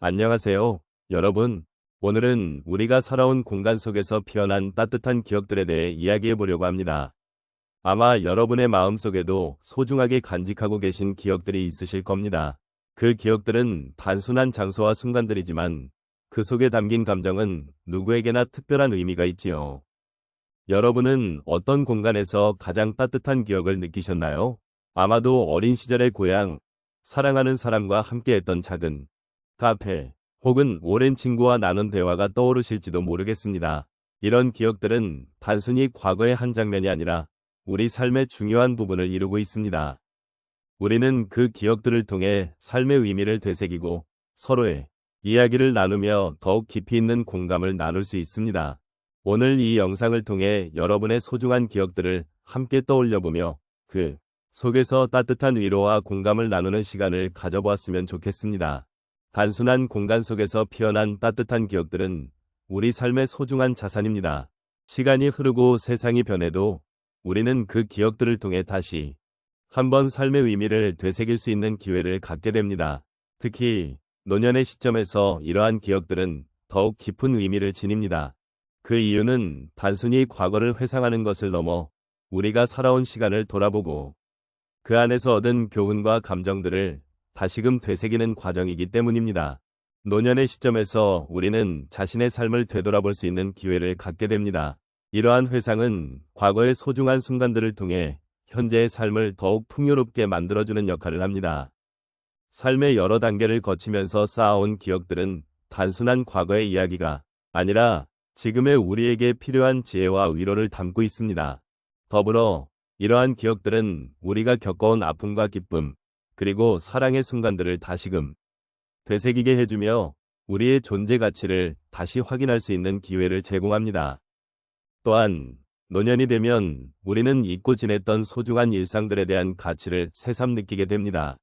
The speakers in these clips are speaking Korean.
안녕하세요, 여러분. 오늘은 우리가 살아온 공간 속에서 피어난 따뜻한 기억들에 대해 이야기해 보려고 합니다. 아마 여러분의 마음속에도 소중하게 간직하고 계신 기억들이 있으실 겁니다. 그 기억들은 단순한 장소와 순간들이지만 그 속에 담긴 감정은 누구에게나 특별한 의미가 있지요. 여러분은 어떤 공간에서 가장 따뜻한 기억을 느끼셨나요? 아마도 어린 시절의 고향, 사랑하는 사람과 함께했던 작은 카페, 혹은 오랜 친구와 나눈 대화가 떠오르실지도 모르겠습니다. 이런 기억들은 단순히 과거의 한 장면이 아니라 우리 삶의 중요한 부분을 이루고 있습니다. 우리는 그 기억들을 통해 삶의 의미를 되새기고 서로의 이야기를 나누며 더욱 깊이 있는 공감을 나눌 수 있습니다. 오늘 이 영상을 통해 여러분의 소중한 기억들을 함께 떠올려보며 그 속에서 따뜻한 위로와 공감을 나누는 시간을 가져보았으면 좋겠습니다. 단순한 공간 속에서 피어난 따뜻한 기억들은 우리 삶의 소중한 자산입니다. 시간이 흐르고 세상이 변해도 우리는 그 기억들을 통해 다시 한번 삶의 의미를 되새길 수 있는 기회를 갖게 됩니다. 특히 노년의 시점에서 이러한 기억들은 더욱 깊은 의미를 지닙니다. 그 이유는 단순히 과거를 회상하는 것을 넘어 우리가 살아온 시간을 돌아보고 그 안에서 얻은 교훈과 감정들을 다시금 되새기는 과정이기 때문입니다. 노년의 시점에서 우리는 자신의 삶을 되돌아볼 수 있는 기회를 갖게 됩니다. 이러한 회상은 과거의 소중한 순간들을 통해 현재의 삶을 더욱 풍요롭게 만들어주는 역할을 합니다. 삶의 여러 단계를 거치면서 쌓아온 기억들은 단순한 과거의 이야기가 아니라 지금의 우리에게 필요한 지혜와 위로를 담고 있습니다. 더불어 이러한 기억들은 우리가 겪어온 아픔과 기쁨, 그리고 사랑의 순간들을 다시금 되새기게 해주며 우리의 존재 가치를 다시 확인할 수 있는 기회를 제공합니다. 또한 노년이 되면 우리는 잊고 지냈던 소중한 일상들에 대한 가치를 새삼 느끼게 됩니다.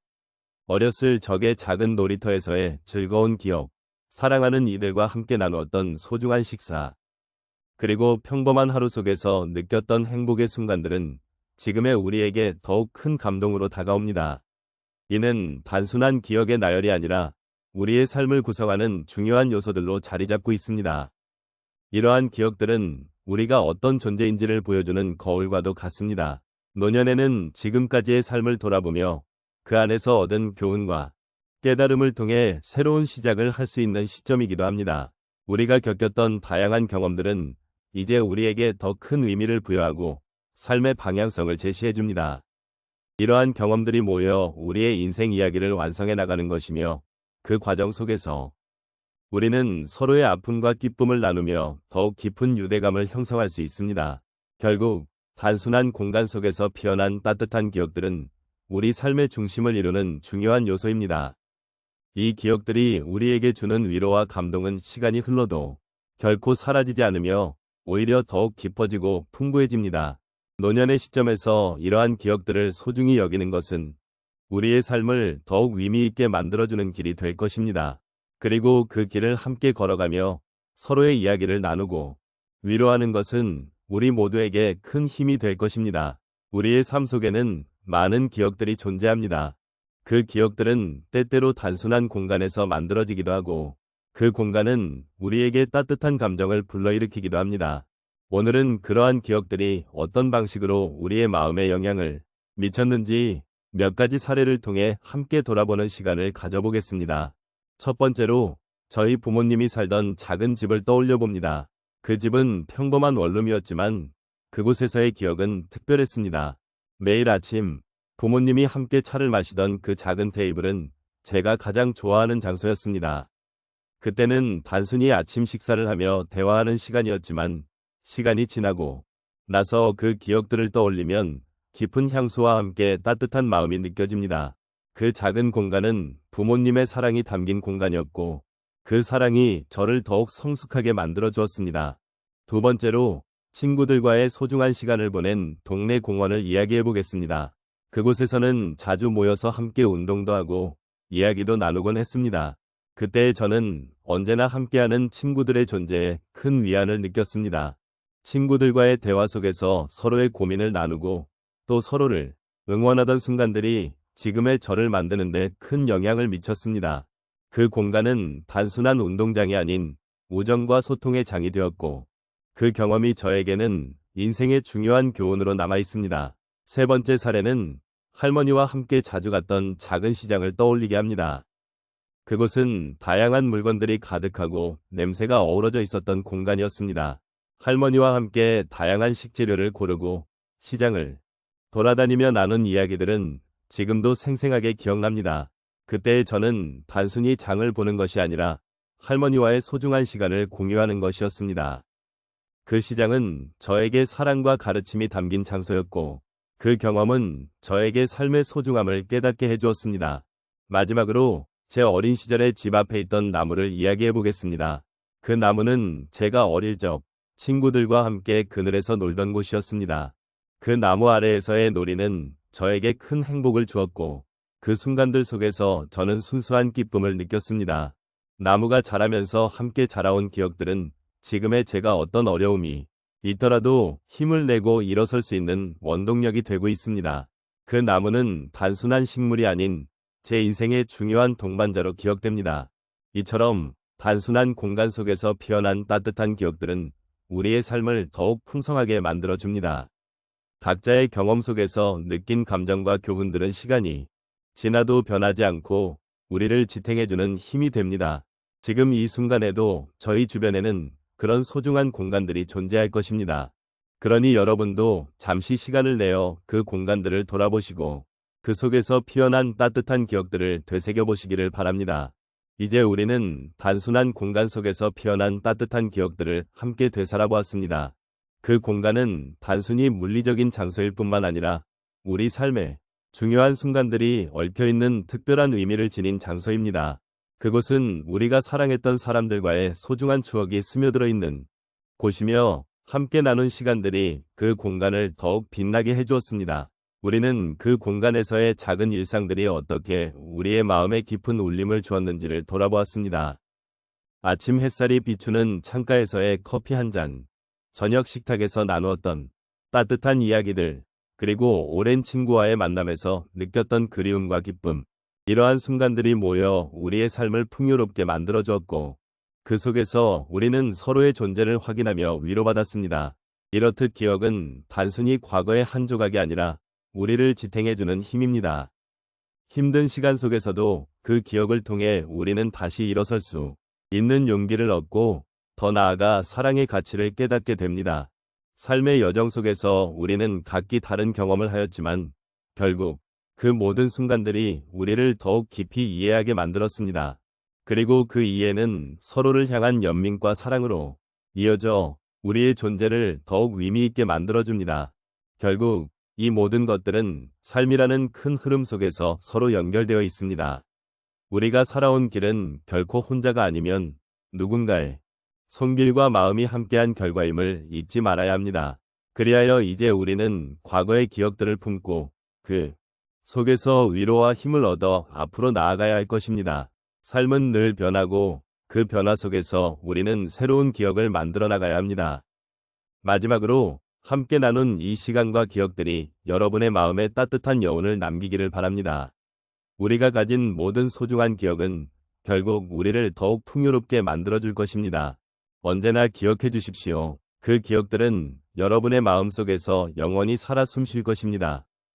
어렸을 적의 작은 놀이터에서의 즐거운 기억, 사랑하는 이들과 함께 나누었던 소중한 식사, 그리고 평범한 하루 속에서 느꼈던 행복의 순간들은 지금의 우리에게 더욱 큰 감동으로 다가옵니다. 이는 단순한 기억의 나열이 아니라 우리의 삶을 구성하는 중요한 요소들로 자리 잡고 있습니다. 이러한 기억들은 우리가 어떤 존재인지를 보여주는 거울과도 같습니다. 노년에는 지금까지의 삶을 돌아보며 그 안에서 얻은 교훈과 깨달음을 통해 새로운 시작을 할 수 있는 시점이기도 합니다. 우리가 겪었던 다양한 경험들은 이제 우리에게 더 큰 의미를 부여하고 삶의 방향성을 제시해 줍니다. 이러한 경험들이 모여 우리의 인생 이야기를 완성해 나가는 것이며 그 과정 속에서 우리는 서로의 아픔과 기쁨을 나누며 더욱 깊은 유대감을 형성할 수 있습니다. 결국 단순한 공간 속에서 피어난 따뜻한 기억들은 우리 삶의 중심을 이루는 중요한 요소입니다. 이 기억들이 우리에게 주는 위로와 감동은 시간이 흘러도 결코 사라지지 않으며 오히려 더욱 깊어지고 풍부해집니다. 노년의 시점에서 이러한 기억들을 소중히 여기는 것은 우리의 삶을 더욱 의미 있게 만들어주는 길이 될 것입니다. 그리고 그 길을 함께 걸어가며 서로의 이야기를 나누고 위로하는 것은 우리 모두에게 큰 힘이 될 것입니다. 우리의 삶 속에는 많은 기억들이 존재합니다. 그 기억들은 때때로 단순한 공간에서 만들어지기도 하고 그 공간은 우리에게 따뜻한 감정을 불러일으키기도 합니다. 오늘은 그러한 기억들이 어떤 방식으로 우리의 마음에 영향을 미쳤는지 몇 가지 사례를 통해 함께 돌아보는 시간을 가져보겠습니다. 첫 번째로 저희 부모님이 살던 작은 집을 떠올려 봅니다. 그 집은 평범한 원룸이었지만 그곳에서의 기억은 특별했습니다. 매일 아침 부모님이 함께 차를 마시던 그 작은 테이블은 제가 가장 좋아하는 장소였습니다. 그때는 단순히 아침 식사를 하며 대화하는 시간이었지만 시간이 지나고 나서 그 기억들을 떠올리면 깊은 향수와 함께 따뜻한 마음이 느껴집니다. 그 작은 공간은 부모님의 사랑이 담긴 공간이었고 그 사랑이 저를 더욱 성숙하게 만들어 주었습니다. 두 번째로 친구들과의 소중한 시간을 보낸 동네 공원을 이야기해 보겠습니다. 그곳에서는 자주 모여서 함께 운동도 하고 이야기도 나누곤 했습니다. 그때 저는 언제나 함께하는 친구들의 존재에 큰 위안을 느꼈습니다. 친구들과의 대화 속에서 서로의 고민을 나누고 또 서로를 응원하던 순간들이 지금의 저를 만드는 데 큰 영향을 미쳤습니다. 그 공간은 단순한 운동장이 아닌 우정과 소통의 장이 되었고, 그 경험이 저에게는 인생의 중요한 교훈으로 남아 있습니다. 세 번째 사례는 할머니와 함께 자주 갔던 작은 시장을 떠올리게 합니다. 그곳은 다양한 물건들이 가득하고 냄새가 어우러져 있었던 공간이었습니다. 할머니와 함께 다양한 식재료를 고르고 시장을 돌아다니며 나눈 이야기들은 지금도 생생하게 기억납니다. 그때 저는 단순히 장을 보는 것이 아니라 할머니와의 소중한 시간을 공유하는 것이었습니다. 그 시장은 저에게 사랑과 가르침이 담긴 장소였고, 그 경험은 저에게 삶의 소중함을 깨닫게 해주었습니다. 마지막으로 제 어린 시절에 집 앞에 있던 나무를 이야기해 보겠습니다. 그 나무는 제가 어릴 적 친구들과 함께 그늘에서 놀던 곳이었습니다. 그 나무 아래에서의 놀이는 저에게 큰 행복을 주었고, 그 순간들 속에서 저는 순수한 기쁨을 느꼈습니다. 나무가 자라면서 함께 자라온 기억들은 지금의 제가 어떤 어려움이 있더라도 힘을 내고 일어설 수 있는 원동력이 되고 있습니다. 그 나무는 단순한 식물이 아닌 제 인생의 중요한 동반자로 기억됩니다. 이처럼 단순한 공간 속에서 피어난 따뜻한 기억들은 우리의 삶을 더욱 풍성하게 만들어줍니다. 각자의 경험 속에서 느낀 감정과 교훈들은 시간이 지나도 변하지 않고 우리를 지탱해주는 힘이 됩니다. 지금 이 순간에도 저희 주변에는 그런 소중한 공간들이 존재할 것입니다. 그러니 여러분도 잠시 시간을 내어 그 공간들을 돌아보시고 그 속에서 피어난 따뜻한 기억들을 되새겨보시기를 바랍니다. 이제 우리는 단순한 공간 속에서 피어난 따뜻한 기억들을 함께 되살아보았습니다. 그 공간은 단순히 물리적인 장소일 뿐만 아니라 우리 삶의 중요한 순간들이 얽혀있는 특별한 의미를 지닌 장소입니다. 그곳은 우리가 사랑했던 사람들과의 소중한 추억이 스며들어 있는 곳이며 함께 나눈 시간들이 그 공간을 더욱 빛나게 해주었습니다. 우리는 그 공간에서의 작은 일상들이 어떻게 우리의 마음에 깊은 울림을 주었는지를 돌아보았습니다. 아침 햇살이 비추는 창가에서의 커피 한 잔, 저녁 식탁에서 나누었던 따뜻한 이야기들, 그리고 오랜 친구와의 만남에서 느꼈던 그리움과 기쁨. 이러한 순간들이 모여 우리의 삶을 풍요롭게 만들어주었고, 그 속에서 우리는 서로의 존재를 확인하며 위로받았습니다. 이렇듯 기억은 단순히 과거의 한 조각이 아니라 우리를 지탱해주는 힘입니다. 힘든 시간 속에서도 그 기억을 통해 우리는 다시 일어설 수 있는 용기를 얻고 더 나아가 사랑의 가치를 깨닫게 됩니다. 삶의 여정 속에서 우리는 각기 다른 경험을 하였지만 결국 그 모든 순간들이 우리를 더욱 깊이 이해하게 만들었습니다. 그리고 그 이해는 서로를 향한 연민과 사랑으로 이어져 우리의 존재를 더욱 의미 있게 만들어줍니다. 결국 이 모든 것들은 삶이라는 큰 흐름 속에서 서로 연결되어 있습니다. 우리가 살아온 길은 결코 혼자가 아니면 누군가의 손길과 마음이 함께한 결과임을 잊지 말아야 합니다. 그리하여 이제 우리는 과거의 기억들을 품고 그 속에서 위로와 힘을 얻어 앞으로 나아가야 할 것입니다. 삶은 늘 변하고 그 변화 속에서 우리는 새로운 기억을 만들어 나가야 합니다. 마지막으로 함께 나눈 이 시간과 기억들이 여러분의 마음에 따뜻한 여운을 남기기를 바랍니다. 우리가 가진 모든 소중한 기억은 결국 우리를 더욱 풍요롭게 만들어줄 것입니다. 언제나 기억해 주십시오. 그 기억들은 여러분의 마음속에서 영원히 살아 숨쉴 것입니다.